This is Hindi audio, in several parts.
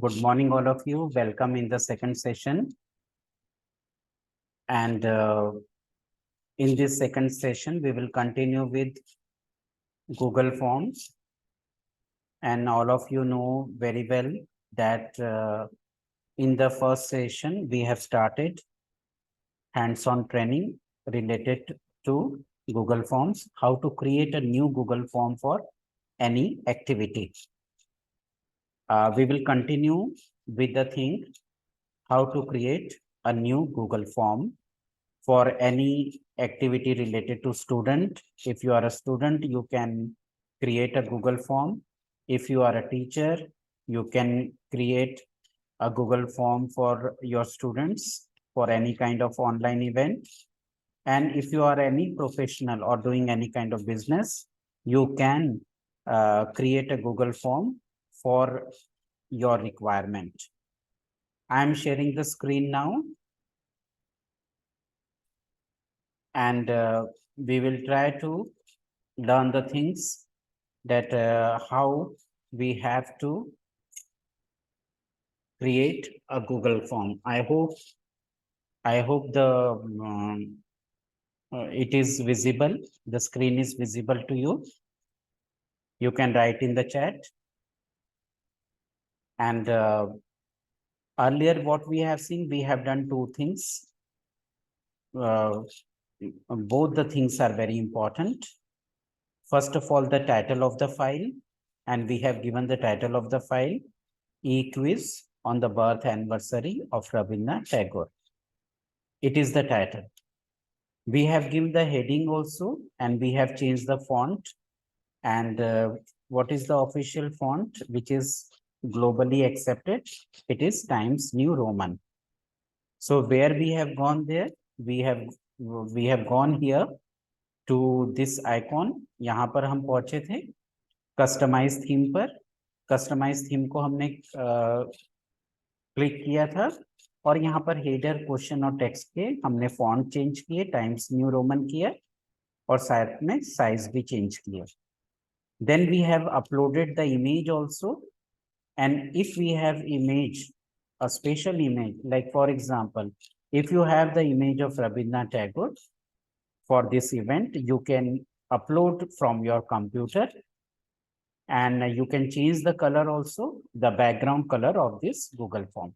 Good morning, all of you. Welcome in the second session. And in this second session, we will continue with Google Forms. And all of you know very well that in the first session, we have started hands-on training related to Google Forms, how to create a new Google form for any activity. We will continue with the thing how to create a new Google form for any activity related to student. If you are a student, you can create a Google form. If you are a teacher, you can create a Google form for your students for any kind of online event. And if you are any professional or doing any kind of business, you can create a Google form for your requirement. I am sharing the screen now. And we will try to learn the things that how we have to create a Google form. I hope it is visible. The screen is visible to you. You can write in the chat. And earlier, what we have seen, we have done two things. Both the things are very important. First of all, the title of the file, and we have given the title of the file, E-Quiz on the birth anniversary of Rabindranath Tagore. It is the title. We have given the heading also, and we have changed the font. And what is the official font, which is globally accepted? It is Times New Roman. So where we have gone there, we have gone here to this icon. यहाँ पर हम पहुंचे थे कस्टमाइज थीम पर. कस्टमाइज थीम को हमने क्लिक किया था और यहाँ पर हेडर, क्वेश्चन और टेक्स्ट के हमने फॉन्ट चेंज किए, टाइम्स न्यू रोमन किया और साथ में साइज भी चेंज किया. Then we have uploaded the image also. And if we have image, a special image, like for example, if you have the image of Rabindranath Tagore for this event, you can upload from your computer and you can change the color also, the background color of this Google form.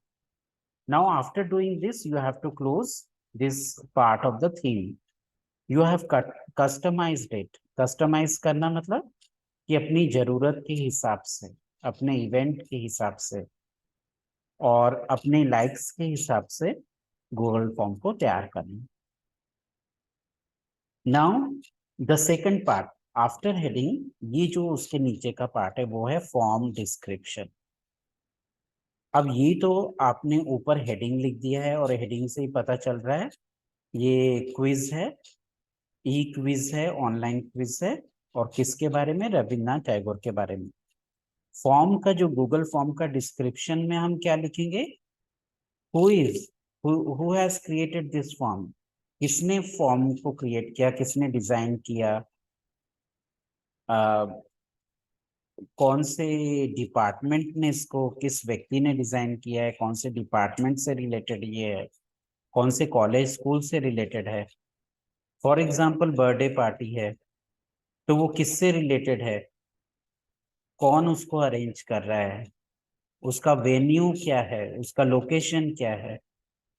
Now, after doing this, you have to close this part of the theme. You have customized it. Customize करना मतलब कि अपनी जरूरत के हिसाब से, अपने इवेंट के हिसाब से और अपने लाइक्स के हिसाब से गूगल फॉर्म को तैयार करना. Now the second part after heading, ये जो उसके नीचे का पार्ट है वो है फॉर्म डिस्क्रिप्शन. अब ये तो आपने ऊपर हेडिंग लिख दिया है और हेडिंग से ही पता चल रहा है ये क्विज है, ई क्विज है, ऑनलाइन क्विज है. और किसके बारे में? रविन्द्रनाथ टैगोर के बारे में. फॉर्म का जो गूगल फॉर्म का डिस्क्रिप्शन में हम क्या लिखेंगे? Who has created this form. किसने फॉर्म को क्रिएट किया, किसने डिजाइन किया, कौन से डिपार्टमेंट ने इसको, किस व्यक्ति ने डिजाइन किया है, कौन से डिपार्टमेंट से रिलेटेड ये है, कौन से कॉलेज स्कूल से रिलेटेड है. फॉर एग्जाम्पल बर्थडे पार्टी है तो वो किससे रिलेटेड है, कौन उसको अरेंज कर रहा है, उसका वेन्यू क्या है, उसका लोकेशन क्या है.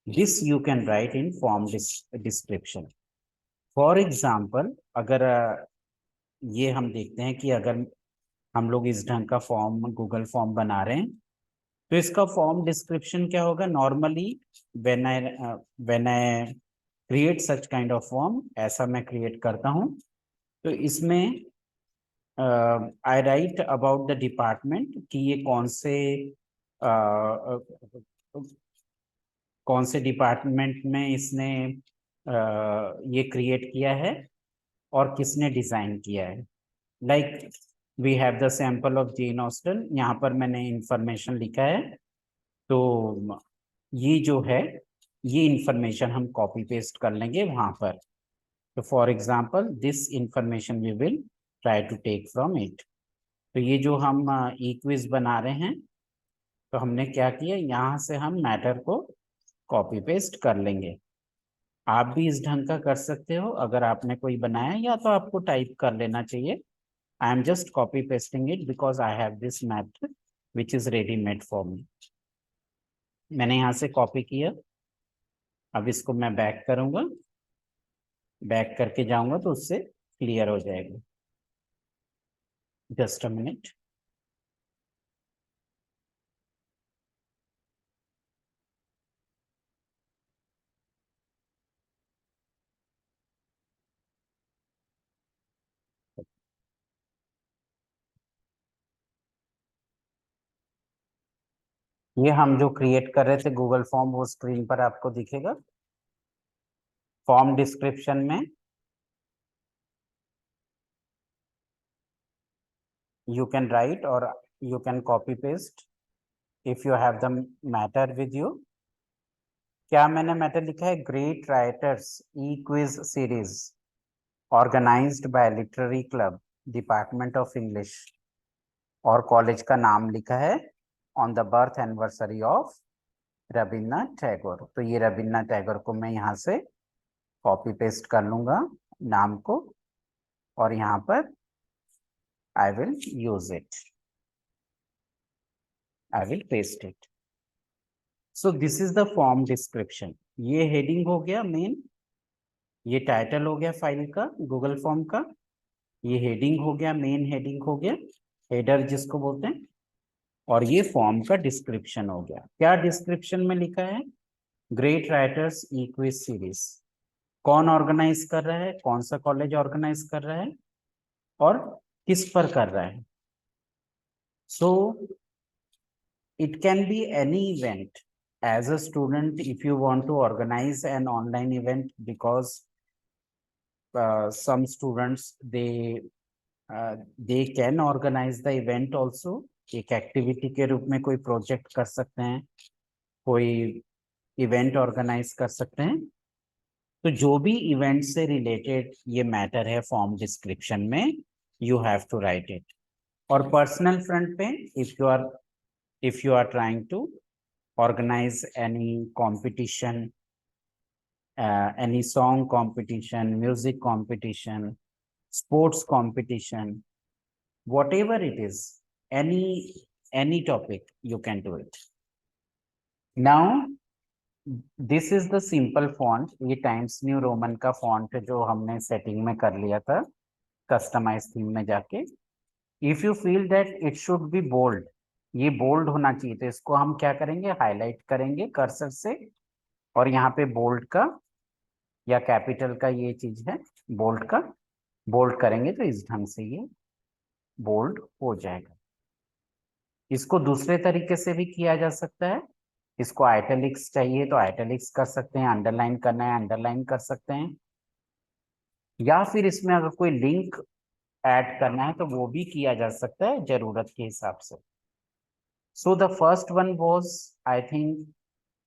This you can write in form description. For example अगर ये हम देखते हैं कि अगर हम लोग इस ढंग का फॉर्म गूगल फॉर्म बना रहे हैं तो इसका फॉर्म डिस्क्रिप्शन क्या होगा? Normally when I create such kind of form, ऐसा मैं क्रिएट करता हूं तो इसमें आई राइट अबाउट द डिपार्टमेंट कि ये कौन से डिपार्टमेंट में इसने ये क्रिएट किया है और किसने डिजाइन किया है. Like we have the sample of Jane Austen. यहाँ पर मैंने इंफॉर्मेशन लिखा है तो ये जो है ये इंफॉर्मेशन हम कॉपी पेस्ट कर लेंगे वहां पर. तो for example this information we will try to take from it. तो ये जो हम ई क्विज बना रहे हैं तो हमने क्या किया, यहाँ से हम मैटर को कॉपी पेस्ट कर लेंगे। आप भी इस ढंग का कर सकते हो, अगर आपने कोई बनाया या तो आपको टाइप कर लेना चाहिए। I am just copy pasting it because I have this matter which is ready made for me. मैंने यहाँ से कॉपी किया। अब इसको मैं बैक करूंगा, बैक करके जाऊंगा तो उससे क्लियर हो जाएगा। Just a minute. ये हम जो क्रिएट कर रहे थे गूगल फॉर्म, वो स्क्रीन पर आपको दिखेगा। फॉर्म डिस्क्रिप्शन में you can write or you can copy paste if you have the matter with you। क्या मैंने मैटर लिखा है, great writers e quiz series organized by literary club department of English, और कॉलेज का नाम लिखा है on the birth anniversary of Rabindranath Tagore. तो ये रविन्द्रनाथ टैगोर को मैं यहाँ से कॉपी पेस्ट कर लूंगा नाम को, और यहाँ पर I will use it, I will paste it. So this is the form description. ये हेडिंग हो गया मेन, ये टाइटल हो गया फाइल का गूगल फॉर्म का, ये हेडिंग हो गया, मेन हेडिंग हो गया, हेडर जिसको बोलते हैं, और ये फॉर्म का डिस्क्रिप्शन हो गया। क्या डिस्क्रिप्शन में लिखा है, great writers e quiz series कौन ऑर्गेनाइज कर रहा है, कौन सा कॉलेज ऑर्गेनाइज कर रहा है और किस पर कर रहा है। सो it can be any event. As a student, if you want to organize an online event, because some students they can organize the event also, एक एक्टिविटी के रूप में कोई प्रोजेक्ट कर सकते हैं, कोई इवेंट ऑर्गेनाइज कर सकते हैं। तो जो भी इवेंट से रिलेटेड ये मैटर है फॉर्म डिस्क्रिप्शन में, you have to write it. और पर्सनल फ्रंट पे if you are trying to organize any competition, any song competition, music competition, sports competition, whatever it is, any topic, you can do it. Now this is the simple font, ये टाइम्स न्यू रोमन का फॉन्ट जो हमने सेटिंग में कर लिया था कस्टमाइज थीम में जाके। If you feel that it should be bold, ये बोल्ड होना चाहिए, तो इसको हम क्या करेंगे, हाईलाइट करेंगे कर्सर से, और यहाँ पे बोल्ड का या कैपिटल का ये चीज है बोल्ड का, बोल्ड करेंगे तो इस ढंग से ये बोल्ड हो जाएगा। इसको दूसरे तरीके से भी किया जा सकता है, इसको आइटैलिक्स चाहिए तो आइटैलिक्स कर सकते हैं, अंडरलाइन करना है अंडरलाइन कर सकते हैं, या फिर इसमें अगर कोई लिंक ऐड करना है तो वो भी किया जा सकता है जरूरत के हिसाब से। So the first one was, I think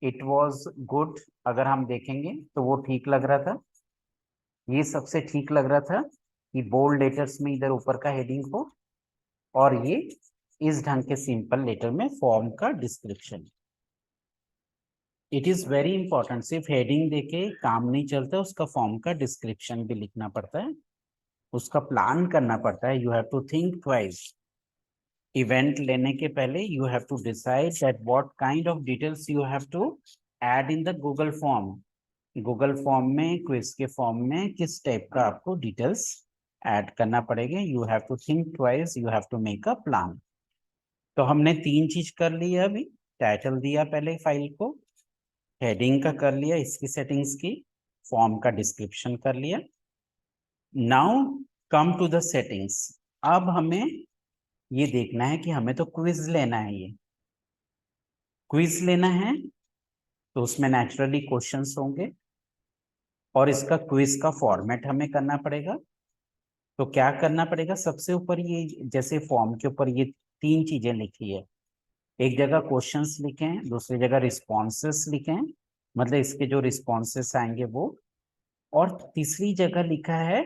it was good. अगर हम देखेंगे तो वो ठीक लग रहा था, ये सबसे ठीक लग रहा था कि बोल्ड लेटर्स में इधर ऊपर का हेडिंग हो, और ये इस ढंग के सिंपल लेटर में फॉर्म का description. It is very important, सिर्फ हेडिंग देके काम नहीं चलता, उसका फॉर्म का डिस्क्रिप्शन भी लिखना पड़ता है, उसका प्लान करना पड़ता है। You have to think twice. Event लेने के पहले you have to decide that what kind of details you have to add in the Google form. Google form में, क्विज के फॉर्म में किस टाइप का आपको डिटेल्स ऐड करना पड़ेगा। You have to think twice, you have to make a plan. तो हमने तीन चीज कर ली है अभी, टाइटल दिया पहले फाइल को, हेडिंग का कर लिया इसकी सेटिंग्स की, फॉर्म का डिस्क्रिप्शन कर लिया। Now come to the settings. अब हमें ये देखना है कि हमें तो क्विज लेना है, ये क्विज लेना है तो उसमें नेचुरली क्वेश्चंस होंगे, और इसका क्विज का फॉर्मेट हमें करना पड़ेगा। तो क्या करना पड़ेगा, सबसे ऊपर ये जैसे फॉर्म के ऊपर ये तीन चीजें लिखी है, एक जगह क्वेश्चंस लिखे हैं, दूसरी जगह रिस्पॉन्सेस लिखे हैं, मतलब इसके जो रिस्पॉन्सेस आएंगे वो, और तीसरी जगह लिखा है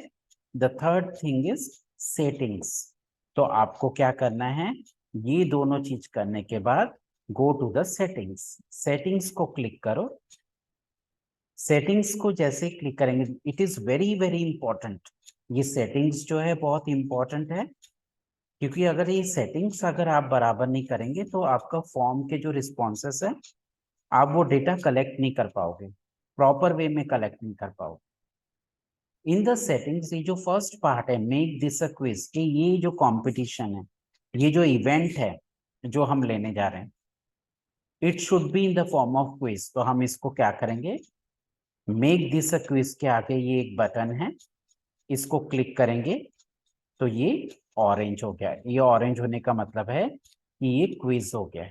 the third thing is settings. तो आपको क्या करना है, ये दोनों चीज करने के बाद go to the settings, settings को क्लिक करो। सेटिंग्स को जैसे क्लिक करेंगे, it is very very important, ये सेटिंग्स जो है बहुत इंपॉर्टेंट है, क्योंकि अगर ये सेटिंग्स अगर आप बराबर नहीं करेंगे तो आपका फॉर्म के जो रिस्पॉन्सेस है आप वो डेटा कलेक्ट नहीं कर पाओगे, प्रॉपर वे में कलेक्ट नहीं कर पाओगे। इन द सेटिंग्स ये जो फर्स्ट पार्ट है मेक दिस अ क्विज, कि ये जो कंपटीशन है, ये जो इवेंट है जो हम लेने जा रहे हैं, it should be in the form of quiz. तो हम इसको क्या करेंगे, मेक दिस अ क्विज के आगे ये एक बटन है, इसको क्लिक करेंगे तो ये ऑरेंज हो गया। ये ऑरेंज होने का मतलब है कि ये क्विज हो गया,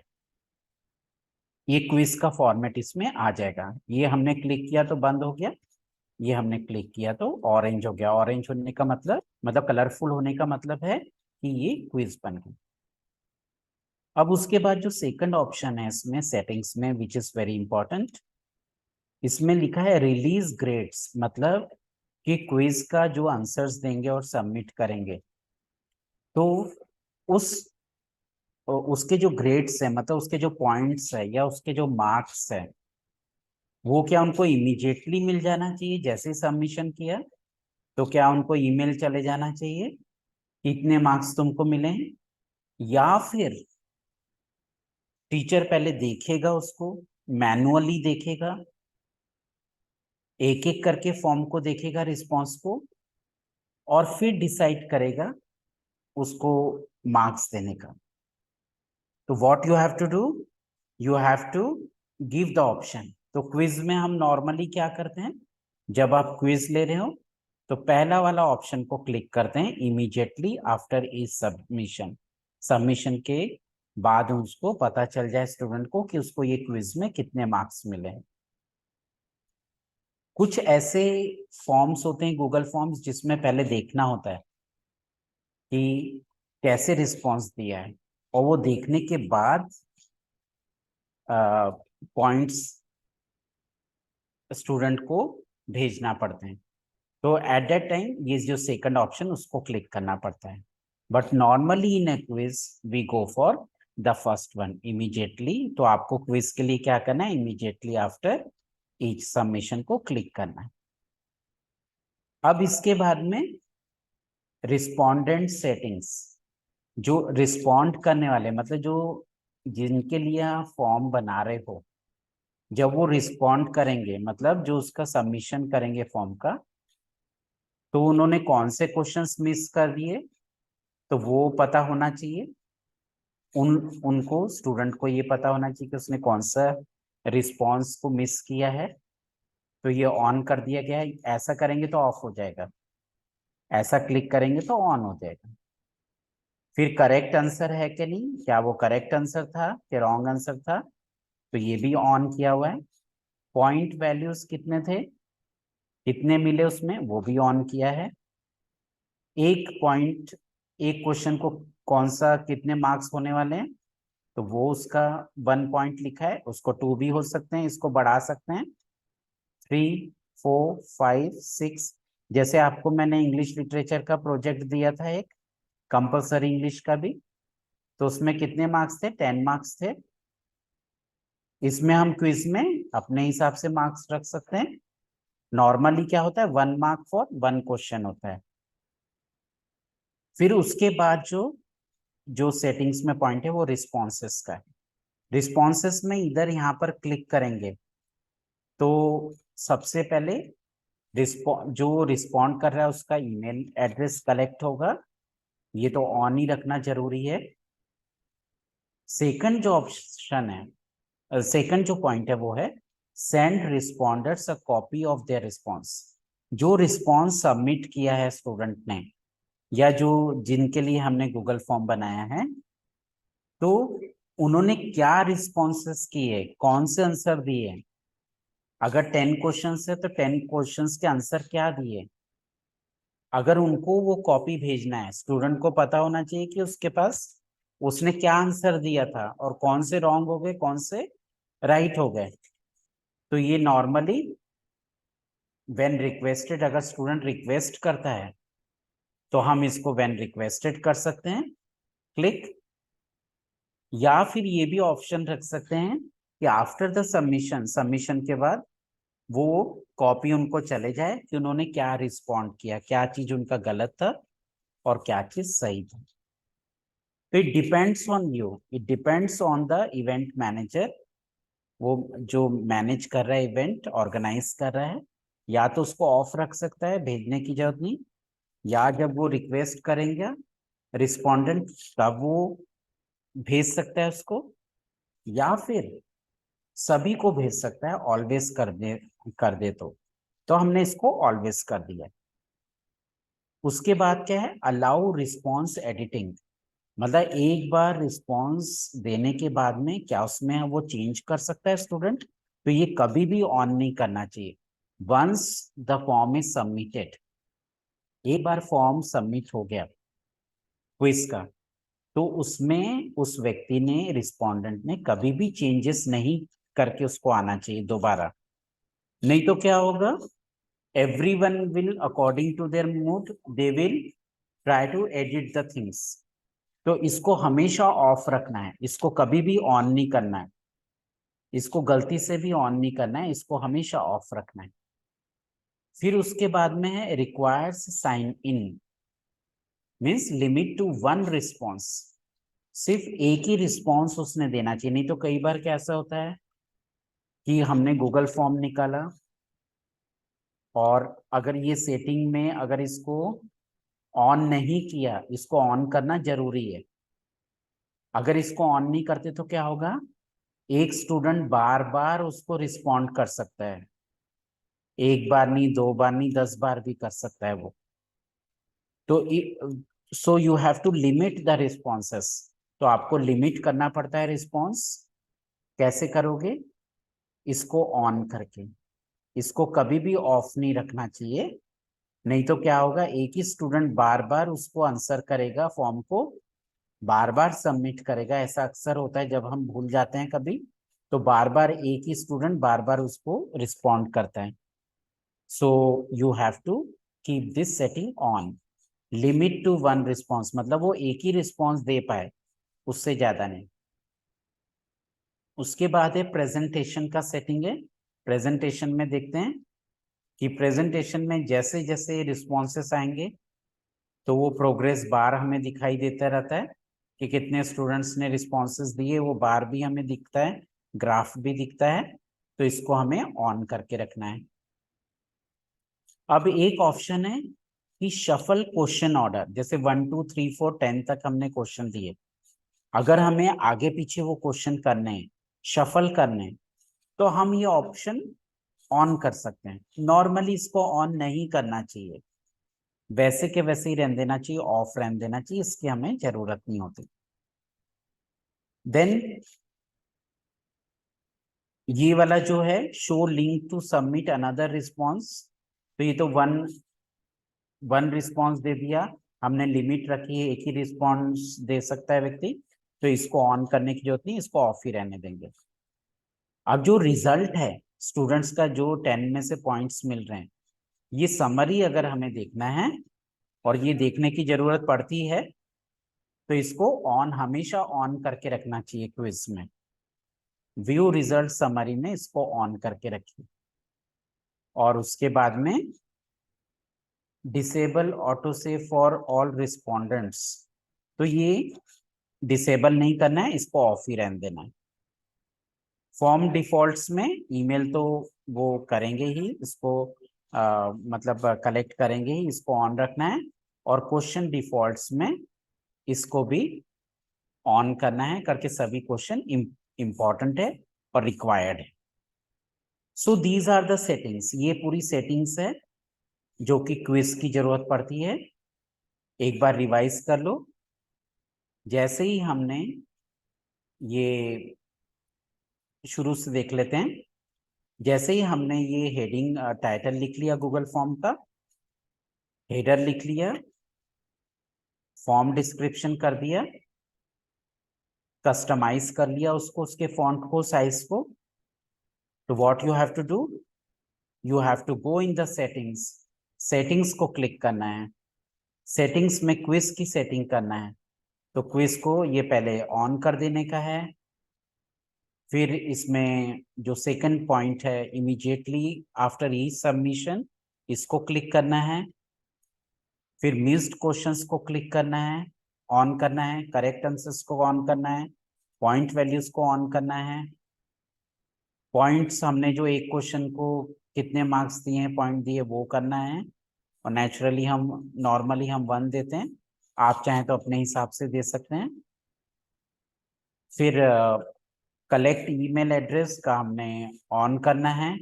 ये क्विज का फॉर्मेट इसमें आ जाएगा। ये हमने क्लिक किया तो बंद हो गया, ये हमने क्लिक किया तो ऑरेंज हो गया। ऑरेंज होने का मतलब कलरफुल होने का मतलब है कि ये क्विज बन गया। अब उसके बाद जो सेकंड ऑप्शन है इसमें सेटिंग्स में, विच इज वेरी इंपॉर्टेंट, इसमें लिखा है रिलीज ग्रेड्स, मतलब कि क्विज का जो आंसर्स देंगे और सबमिट करेंगे तो उस उसके जो ग्रेड्स है, मतलब उसके जो पॉइंट्स है या उसके जो मार्क्स है, वो क्या उनको इमीडिएटली मिल जाना चाहिए जैसे सबमिशन किया, तो क्या उनको ईमेल चले जाना चाहिए इतने मार्क्स तुमको मिले हैं, या फिर टीचर पहले देखेगा उसको, मैनुअली देखेगा, एक एक करके फॉर्म को देखेगा, रिस्पॉन्स को, और फिर डिसाइड करेगा उसको मार्क्स देने का। तो what you have to do, you have to give the option. तो क्विज में हम नॉर्मली क्या करते हैं, जब आप क्विज ले रहे हो तो पहला वाला ऑप्शन को क्लिक करते हैं immediately after is submission, submission के बाद उसको पता चल जाए स्टूडेंट को कि उसको ये क्विज में कितने मार्क्स मिले हैं। कुछ ऐसे फॉर्म्स होते हैं गूगल फॉर्म्स जिसमें पहले देखना होता है कि कैसे रिस्पॉन्स दिया है, और वो देखने के बाद पॉइंट्स स्टूडेंट को भेजना पड़ते हैं। तो एट दैट टाइम ये जो सेकंड ऑप्शन उसको क्लिक करना पड़ता है। But normally in a quiz we go for the first one immediately. तो आपको क्विज के लिए क्या करना है, इमीडिएटली आफ्टर ईच सबमिशन को क्लिक करना है। अब इसके बाद में रिस्पोंडेंट सेटिंग्स, जो रिस्पॉन्ड करने वाले मतलब जो जिनके लिए आप फॉर्म बना रहे हो, जब वो रिस्पॉन्ड करेंगे मतलब जो उसका सबमिशन करेंगे फॉर्म का, तो उन्होंने कौन से क्वेश्चंस मिस कर दिए तो वो पता होना चाहिए। उनको स्टूडेंट को ये पता होना चाहिए कि उसने कौन सा रिस्पॉन्स को मिस किया है। तो ये ऑन कर दिया गया है, ऐसा करेंगे तो ऑफ हो जाएगा, ऐसा क्लिक करेंगे तो ऑन हो जाएगा। फिर करेक्ट आंसर है कि नहीं, क्या वो करेक्ट आंसर था कि रॉन्ग आंसर था, तो ये भी ऑन किया हुआ है। पॉइंट वैल्यूज कितने थे, कितने मिले उसमें, वो भी ऑन किया है। एक पॉइंट, एक क्वेश्चन को कौन सा कितने मार्क्स होने वाले हैं, तो वो उसका 1 पॉइंट लिखा है, उसको 2 भी हो सकते हैं, इसको बढ़ा सकते हैं 3 4 5 6। जैसे आपको मैंने इंग्लिश लिटरेचर का प्रोजेक्ट दिया था एक, कंपलसरी इंग्लिश का भी, तो उसमें कितने मार्क्स थे, 10 मार्क्स थे। इसमें हम क्विज में अपने हिसाब से मार्क्स रख सकते हैं। नॉर्मली क्या होता है, 1 मार्क फॉर 1 क्वेश्चन होता है। फिर उसके बाद जो जो सेटिंग्स में पॉइंट है वो रिस्पॉन्सेस का है। रिस्पॉन्सेस में इधर यहाँ पर क्लिक करेंगे तो सबसे पहले जो रिस्पॉन्ड कर रहा है उसका ईमेल एड्रेस कलेक्ट होगा, ये तो ऑन ही रखना जरूरी है। सेकंड जो ऑप्शन है, सेकंड जो पॉइंट है वो है send responders a copy of their response. जो रिस्पॉन्स सबमिट किया है स्टूडेंट ने या जो जिनके लिए हमने गूगल फॉर्म बनाया है, तो उन्होंने क्या रिस्पॉन्सेस किए, कौन से आंसर दिए। अगर 10 क्वेश्चंस है तो 10 क्वेश्चंस के आंसर क्या दिए। अगर उनको वो कॉपी भेजना है, स्टूडेंट को पता होना चाहिए कि उसके पास उसने क्या आंसर दिया था और कौन से रॉन्ग हो गए कौन से राइट हो गए। तो ये नॉर्मली व्हेन रिक्वेस्टेड, अगर स्टूडेंट रिक्वेस्ट करता है तो हम इसको व्हेन रिक्वेस्टेड कर सकते हैं, क्लिक। या फिर ये भी ऑप्शन रख सकते हैं कि आफ्टर द सबमिशन के बाद वो कॉपी उनको चले जाए कि उन्होंने क्या रिस्पॉन्ड किया, क्या चीज उनका गलत था और क्या चीज सही था। तो it depends on you, it depends on the event manager. वो जो मैनेज कर रहा है, इवेंट ऑर्गेनाइज कर रहा है, या तो उसको ऑफ रख सकता है, भेजने की जरूरत नहीं, या जब वो रिक्वेस्ट करेंगे रिस्पोंडेंट तब वो भेज सकता है उसको, या फिर सभी को भेज सकता है ऑलवेज कर दे तो हमने इसको ऑलवेज कर दिया। उसके बाद क्या है, अलाउ रिस्पॉन्स एडिटिंग। मतलब एक बार रिस्पॉन्स देने के बाद में क्या उसमें वो चेंज कर सकता है स्टूडेंट, तो ये कभी भी ऑन नहीं करना चाहिए। Once the form is submitted, एक बार फॉर्म सबमिट हो गया क्विज का, तो उसमें उस व्यक्ति ने, रिस्पोंडेंट ने कभी भी चेंजेस नहीं करके उसको आना चाहिए दोबारा। नहीं तो क्या होगा, everyone will according to their mood they will try to edit the things. तो इसको हमेशा ऑफ रखना है, इसको कभी भी ऑन नहीं करना है, इसको गलती से भी ऑन नहीं करना है, इसको हमेशा ऑफ रखना है। फिर उसके बाद में है requires sign in, means limit to one response. सिर्फ एक ही रिस्पॉन्स उसने देना चाहिए। नहीं तो कई बार कैसा होता है कि हमने गूगल फॉर्म निकाला और अगर ये सेटिंग में अगर इसको ऑन नहीं किया, इसको ऑन करना जरूरी है, अगर इसको ऑन नहीं करते तो क्या होगा, एक स्टूडेंट बार बार उसको रिस्पॉन्ड कर सकता है, एक बार नहीं, दो बार नहीं, 10 बार भी कर सकता है वो। तो so you have to limit the responses. तो आपको लिमिट करना पड़ता है रिस्पॉन्स। कैसे करोगे, इसको ऑन करके, इसको कभी भी ऑफ नहीं रखना चाहिए। नहीं तो क्या होगा, एक ही स्टूडेंट बार बार उसको आंसर करेगा, फॉर्म को बार बार सबमिट करेगा। ऐसा अक्सर होता है जब हम भूल जाते हैं कभी, तो बार बार एक ही स्टूडेंट बार बार उसको रिस्पॉन्ड करता है। So you have to keep this setting on, limit to one response, मतलब वो एक ही रिस्पॉन्स दे पाए, उससे ज्यादा नहीं। उसके बाद है प्रेजेंटेशन का सेटिंग है। प्रेजेंटेशन में देखते हैं कि प्रेजेंटेशन में जैसे जैसे रिस्पॉन्सेस आएंगे तो वो प्रोग्रेस बार हमें दिखाई देता रहता है कि कितने स्टूडेंट्स ने रिस्पॉन्सेस दिए, वो बार भी हमें दिखता है, ग्राफ भी दिखता है। तो इसको हमें ऑन करके रखना है। अब एक ऑप्शन है कि शफल क्वेश्चन ऑर्डर, जैसे 1 2 3 4 10 तक हमने क्वेश्चन दिए, अगर हमें आगे पीछे वो क्वेश्चन करने हैं, शफल करने हैं, तो हम ये ऑप्शन ऑन कर सकते हैं। नॉर्मली इसको ऑन नहीं करना चाहिए, वैसे के वैसे ही रहने देना चाहिए, ऑफ रहने देना चाहिए, इसकी हमें जरूरत नहीं होती। देन ये वाला जो है, show link to submit another response, तो ये तो वन वन रिस्पॉन्स दे दिया, हमने लिमिट रखी है, एक ही रिस्पॉन्स दे सकता है व्यक्ति, तो इसको ऑन करने की जरूरत नहीं, इसको ऑफ ही रहने देंगे। अब जो रिजल्ट है स्टूडेंट्स का, जो 10 में से पॉइंट्स मिल रहे हैं, ये समरी अगर हमें देखना है और ये देखने की जरूरत पड़ती है, तो इसको ऑन, हमेशा ऑन करके रखना चाहिए क्विज में। व्यू रिजल्ट समरी में इसको ऑन करके रखिए। और उसके बाद में disable auto save for all respondents, तो ये डिसेबल नहीं करना है, इसको ऑफ ही रहने देना है। फॉर्म डिफॉल्ट्स में ईमेल तो वो करेंगे ही, इसको मतलब कलेक्ट करेंगे ही, इसको ऑन रखना है। और क्वेश्चन डिफॉल्ट्स में इसको भी ऑन करना है, करके सभी क्वेश्चन इंपॉर्टेंट है और रिक्वायर्ड है। So these are the settings, ये पूरी सेटिंग्स है जो कि क्विज की जरूरत पड़ती है। एक बार रिवाइज कर लो। जैसे ही हमने ये, शुरू से देख लेते हैं, जैसे ही हमने ये हेडिंग टाइटल लिख लिया गूगल फॉर्म का, हेडर लिख लिया, फॉर्म डिस्क्रिप्शन कर दिया, कस्टमाइज कर लिया उसको, उसके फॉन्ट को, साइज को, तो what you have to do, you have to go in the settings, settings को क्लिक करना है, सेटिंग्स में क्विज की सेटिंग करना है। तो क्विज को ये पहले ऑन कर देने का है। फिर इसमें जो सेकंड पॉइंट है, इमीडिएटली आफ्टर ईच सबमिशन इसको क्लिक करना है। फिर मिस्ड क्वेश्चंस को क्लिक करना है, ऑन करना है। करेक्ट आंसर्स को ऑन करना है। पॉइंट वैल्यूज को ऑन करना है। पॉइंट्स हमने जो एक क्वेश्चन को कितने मार्क्स दिए हैं, पॉइंट दिए, वो करना है। और नेचुरली हम नॉर्मली हम 1 देते हैं, आप चाहें तो अपने हिसाब से दे सकते हैं। फिर कलेक्ट ईमेल एड्रेस का हमने ऑन करना है।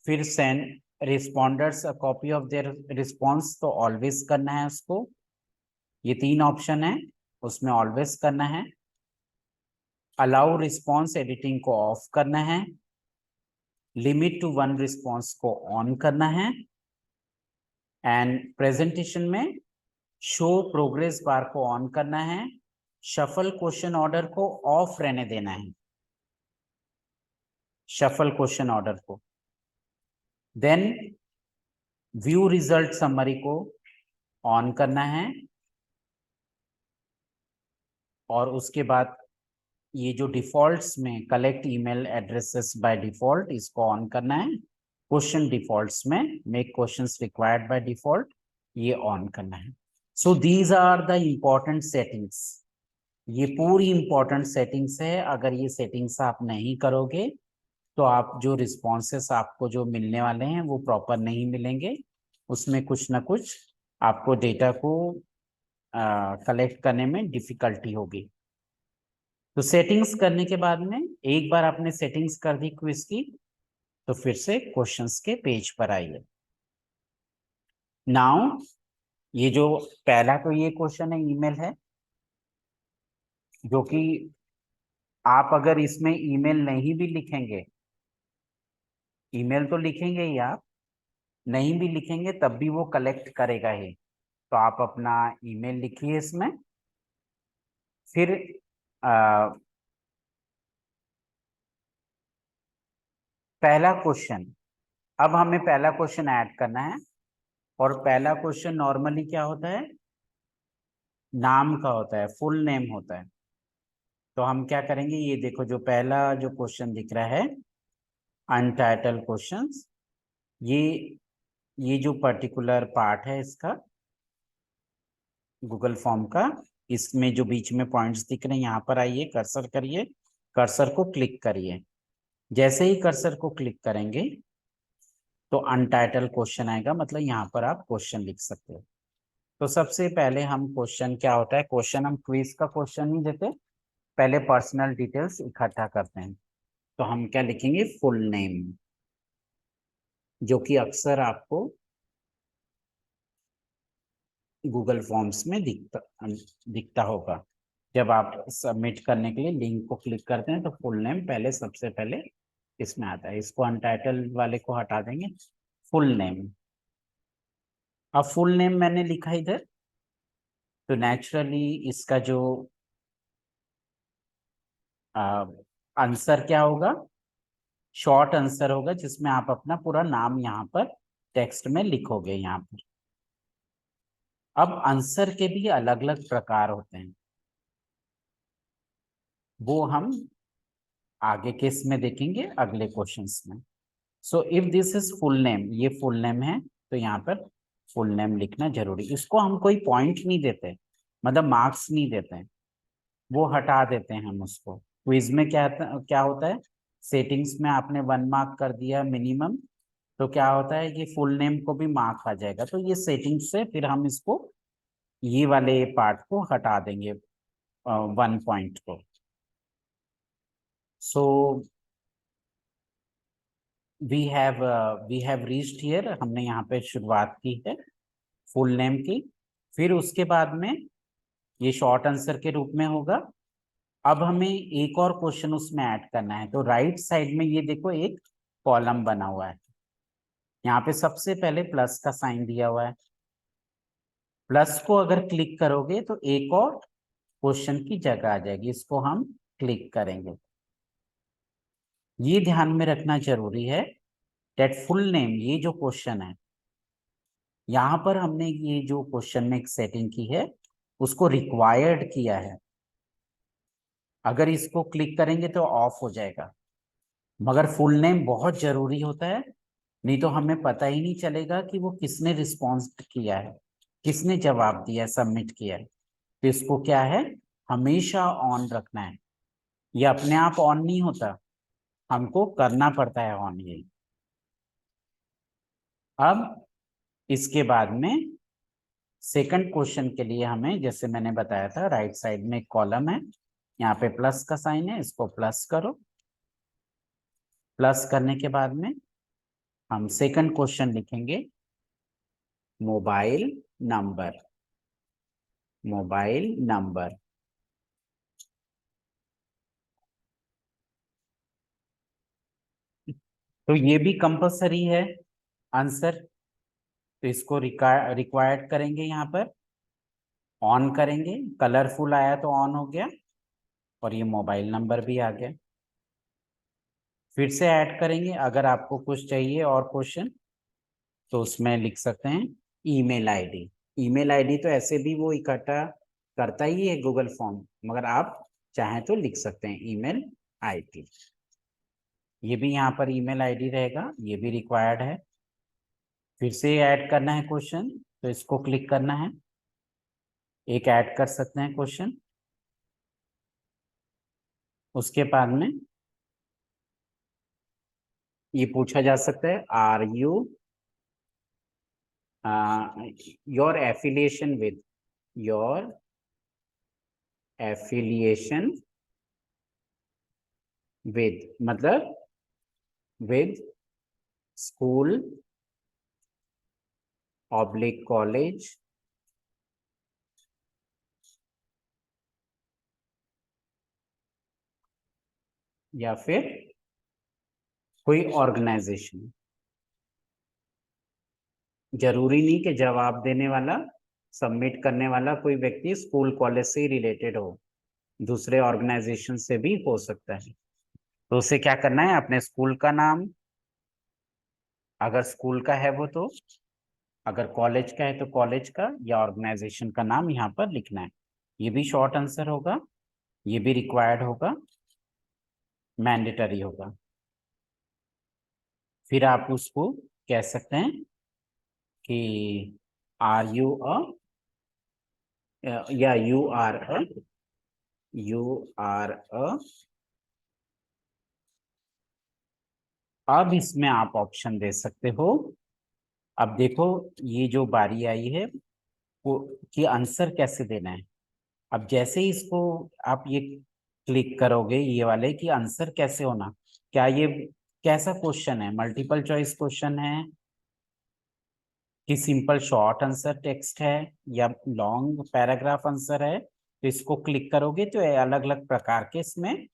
फिर send responders a copy of their response, तो ऑलवेज करना है उसको। ये 3 ऑप्शन है, उसमें ऑलवेज करना है। अलाउ रिस्पॉन्स एडिटिंग को ऑफ करना है। लिमिट टू 1 रिस्पॉन्स को ऑन करना है। एंड प्रेजेंटेशन में शो प्रोग्रेस बार को ऑन करना है। शफल क्वेश्चन ऑर्डर को ऑफ रहने देना है, शफल क्वेश्चन ऑर्डर को। देन व्यू रिजल्ट समरी को ऑन करना है। और उसके बाद ये जो डिफॉल्ट्स में collect email addresses by default, इसको ऑन करना है। क्वेश्चन डिफॉल्ट्स में make questions required by default, ये ऑन करना है। So these are the important settings. ये पूरी इंपॉर्टेंट सेटिंग्स है। अगर ये सेटिंग्स आप नहीं करोगे तो आप जो रिस्पॉन्सेस आपको जो मिलने वाले हैं वो प्रॉपर नहीं मिलेंगे। उसमें कुछ ना कुछ आपको डेटा को कलेक्ट करने में डिफिकल्टी होगी। तो सेटिंग्स करने के बाद में, एक बार आपने सेटिंग्स कर दी क्विज की, तो फिर से क्वेश्चंस के पेज पर आइए। नाउ ये जो पहला तो ये क्वेश्चन है, ईमेल है, जो कि आप अगर इसमें ईमेल नहीं भी लिखेंगे, ईमेल तो लिखेंगे ही आप, नहीं भी लिखेंगे तब भी वो कलेक्ट करेगा ही। तो आप अपना ईमेल लिखिए इसमें। फिर पहला क्वेश्चन, अब हमें पहला क्वेश्चन ऐड करना है। और पहला क्वेश्चन नॉर्मली क्या होता है, नाम का होता है, फुल नेम होता है। तो हम क्या करेंगे, ये देखो जो पहला जो क्वेश्चन दिख रहा है, अनटाइटल क्वेश्चंस, ये जो पर्टिकुलर पार्ट है इसका गूगल फॉर्म का, इसमें जो बीच में पॉइंट्स दिख रहे हैं, यहाँ पर आइए, कर्सर करिए, कर्सर को क्लिक करिए। जैसे ही कर्सर को क्लिक करेंगे तो अनटाइटल क्वेश्चन आएगा, मतलब यहाँ पर आप क्वेश्चन लिख सकते हो। तो सबसे पहले हम क्वेश्चन क्या होता है, क्वेश्चन हम क्विज का क्वेश्चन नहीं देते, पहले पर्सनल डिटेल्स इकट्ठा करते हैं। तो हम क्या लिखेंगे, फुल नेम, जो कि अक्सर आपको गूगल फॉर्म्स में दिखता होगा। जब आप सबमिट करने के लिए लिंक को क्लिक करते हैं तो फुल नेम पहले, सबसे पहले इसमें आता है। इसको अनटाइटल वाले को हटा देंगे, फुल नेम। अब फुल नेम मैंने लिखा इधर, तो नेचुरली इसका जो आंसर क्या होगा, शॉर्ट आंसर होगा, जिसमें आप अपना पूरा नाम यहाँ पर टेक्स्ट में लिखोगे यहाँ पर। अब आंसर के भी अलग अलग प्रकार होते हैं, वो हम आगे के इसमें देखेंगे, अगले क्वेश्चंस में। So if this is full name, ये फुल नेम है, तो यहाँ पर फुल नेम लिखना जरूरी। इसको हम कोई पॉइंट नहीं देते, मतलब मार्क्स नहीं देते हैं, वो हटा देते हैं हम उसको। क्विज में क्या क्या होता है, सेटिंग्स में आपने 1 मार्क कर दिया मिनिमम, तो क्या होता है कि फुल नेम को भी मार्क आ जाएगा। तो ये सेटिंग्स से फिर हम इसको, ये वाले पार्ट को हटा देंगे, 1 पॉइंट को। So we have reached here, हमने यहाँ पे शुरुआत की है फुल नेम की। फिर उसके बाद में ये शॉर्ट आंसर के रूप में होगा। अब हमें एक और क्वेश्चन उसमें ऐड करना है। तो राइट साइड में ये देखो एक कॉलम बना हुआ है, यहाँ पे सबसे पहले प्लस का साइन दिया हुआ है। प्लस को अगर क्लिक करोगे तो एक और क्वेश्चन की जगह आ जाएगी, इसको हम क्लिक करेंगे। ये ध्यान में रखना जरूरी है डेट फुल नेम, ये जो क्वेश्चन है, यहाँ पर हमने ये जो क्वेश्चन में एक सेटिंग की है, उसको रिक्वायर्ड किया है। अगर इसको क्लिक करेंगे तो ऑफ हो जाएगा, मगर फुल नेम बहुत जरूरी होता है, नहीं तो हमें पता ही नहीं चलेगा कि वो किसने रिस्पॉन्स किया है, किसने जवाब दिया, सबमिट किया है। तो इसको क्या है, हमेशा ऑन रखना है। ये अपने आप ऑन नहीं होता, हमको करना पड़ता है ऑन ये। अब इसके बाद में सेकंड क्वेश्चन के लिए हमें, जैसे मैंने बताया था, राइट साइड में एक कॉलम है, यहाँ पे प्लस का साइन है, इसको प्लस करो। प्लस करने के बाद में हम सेकंड क्वेश्चन लिखेंगे, मोबाइल नंबर। Mobile number. तो ये भी कंपलसरी है आंसर, तो इसको रिक्वायर्ड करेंगे, यहाँ पर ऑन करेंगे। कलरफुल आया तो ऑन हो गया, और ये मोबाइल नंबर भी आ गया। फिर से ऐड करेंगे, अगर आपको कुछ चाहिए और क्वेश्चन तो उसमें लिख सकते हैं ईमेल आईडी। ईमेल आईडी तो ऐसे भी वो इकट्ठा करता ही है गूगल फॉर्म, मगर आप चाहें तो लिख सकते हैं ईमेल आईडी। ये भी यहाँ पर ईमेल आईडी रहेगा, ये भी रिक्वायर्ड है। फिर से ऐड करना है क्वेश्चन, तो इसको क्लिक करना है, एक ऐड कर सकते हैं क्वेश्चन। उसके बाद में ये पूछा जा सकता है, are you your affiliation with, your affiliation with मतलब विद स्कूल ऑब्लिक कॉलेज या फिर कोई ऑर्गेनाइजेशन। जरूरी नहीं कि जवाब देने वाला, सबमिट करने वाला कोई व्यक्ति स्कूल कॉलेज से ही रिलेटेड हो, दूसरे ऑर्गेनाइजेशन से भी हो सकता है। तो उसे क्या करना है, अपने स्कूल का नाम, अगर स्कूल का है वो तो, अगर कॉलेज का है तो कॉलेज का या ऑर्गेनाइजेशन का नाम यहाँ पर लिखना है। ये भी शॉर्ट आंसर होगा, ये भी रिक्वायर्ड होगा, मैंडेटरी होगा। फिर आप उसको कह सकते हैं कि आर यू अ, या यू आर अ। अब इसमें आप ऑप्शन दे सकते हो। अब देखो, ये जो बारी आई है वो कि आंसर कैसे देना है। अब जैसे ही इसको आप ये क्लिक करोगे, ये वाले कि आंसर कैसे होना, क्या ये कैसा क्वेश्चन है, मल्टीपल चॉइस क्वेश्चन है कि सिंपल शॉर्ट आंसर टेक्स्ट है या लॉन्ग पैराग्राफ आंसर है। तो इसको क्लिक करोगे तो अलग अलग प्रकार के इसमें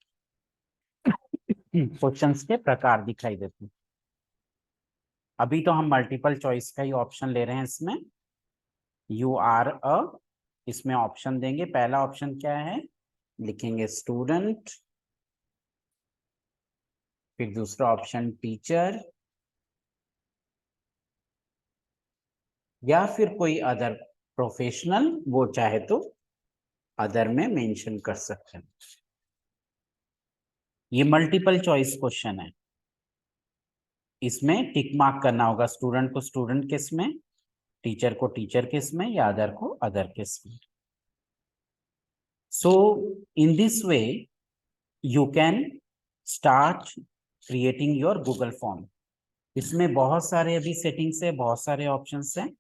क्वेश्चंस के प्रकार दिखाई देते हैं। अभी तो हम मल्टीपल चॉइस का ही ऑप्शन ले रहे हैं इसमें, यू आर अ। इसमें ऑप्शन देंगे, पहला ऑप्शन क्या है, लिखेंगे स्टूडेंट। फिर दूसरा ऑप्शन टीचर, या फिर कोई अदर प्रोफेशनल, वो चाहे तो अदर में मेंशन कर सकते हैं। ये मल्टीपल चॉइस क्वेश्चन है, इसमें टिक मार्क करना होगा, स्टूडेंट को स्टूडेंट किस में, टीचर को टीचर किस में, या अदर को अदर किस में। So in this way you can start creating your Google form. इसमें बहुत सारे अभी सेटिंग्स है, बहुत सारे ऑप्शंस हैं।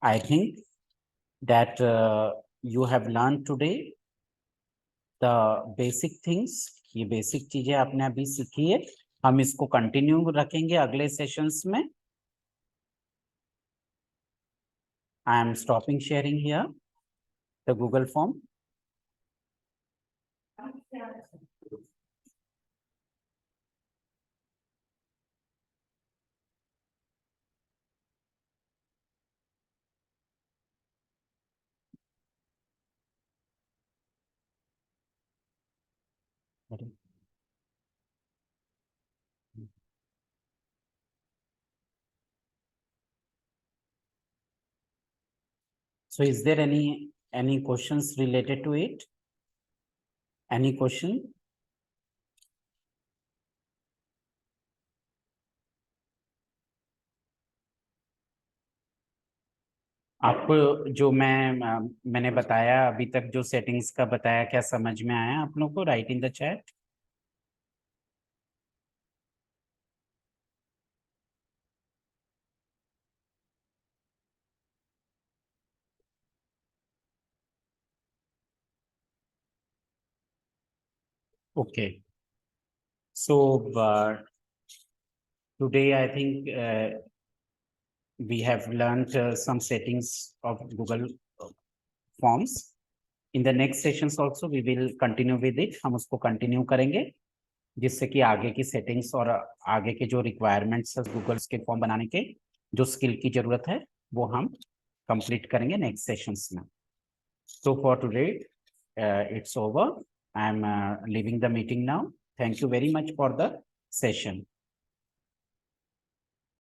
I think that you have learn today the basic things. ये बेसिक चीजें आपने अभी सीखी है, हम इसको कंटिन्यू रखेंगे अगले सेशंस में। I am stopping sharing here the Google form. So is there any questions related to it? Any question? आपको जो मैंने बताया अभी तक, जो सेटिंग्स का बताया, क्या समझ में आया आप लोगों को? Right in the chat. Okay, so today I think we have learned some settings of Google Forms. In the next sessions also we will continue with it. हम उसको continue करेंगे, जिससे कि आगे की सेटिंग्स और आगे के जो रिक्वायरमेंट्स है गूगल के फॉर्म बनाने के, जो स्किल की जरूरत है, वो हम कंप्लीट करेंगे नेक्स्ट सेशंस में. So for today, it's over. I'm leaving the meeting now. Thank you very much for the session.